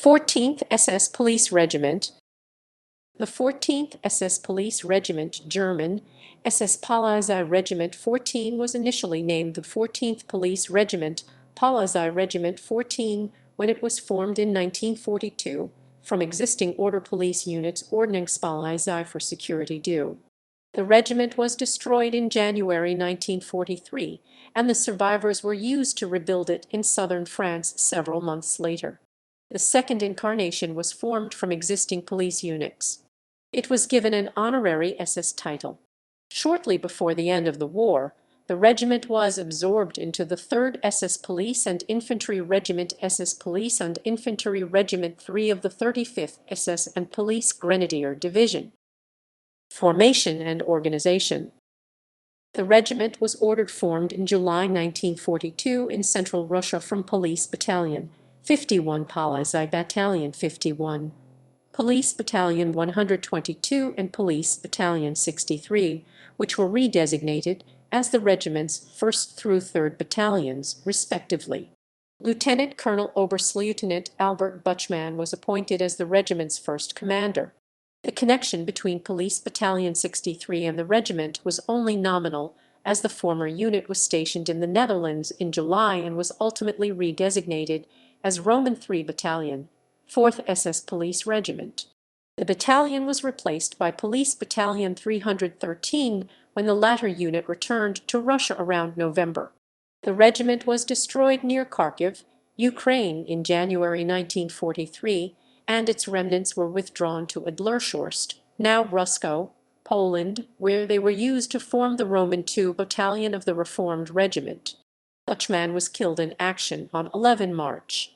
14th SS Police Regiment. The 14th SS Police Regiment, German, SS-Polizei-Regiment 14, was initially named the 14th Police Regiment, Polizei-Regiment 14, when it was formed in 1942, from existing order police units Ordnungspolizei for security due. The regiment was destroyed in January 1943, and the survivors were used to rebuild it in southern France several months later. The second incarnation was formed from existing police units. It was given an honorary SS title. Shortly before the end of the war, the regiment was absorbed into the 3rd SS Police and Infantry Regiment, SS Police and Infantry Regiment 3 of the 35th SS and Police Grenadier Division. Formation and organization. The regiment was formed in July 1942 in Central Russia from Police Battalion 51, Polizei Battalion 51, Police Battalion 122 and Police Battalion 63, which were redesignated as the regiment's 1st through 3rd battalions, respectively. Lieutenant Colonel Oberstleutnant Albert Buchmann was appointed as the regiment's first commander. The connection between Police Battalion 63 and the regiment was only nominal, as the former unit was stationed in the Netherlands in July and was ultimately redesignated as Roman III Battalion, 4th SS Police Regiment. The battalion was replaced by Police Battalion 313 when the latter unit returned to Russia around November. The regiment was destroyed near Kharkiv, Ukraine in January 1943, and its remnants were withdrawn to Adlershorst, now Rusko, Poland, where they were used to form the Roman II Battalion of the Reformed Regiment. Buchmann was killed in action on 11 March.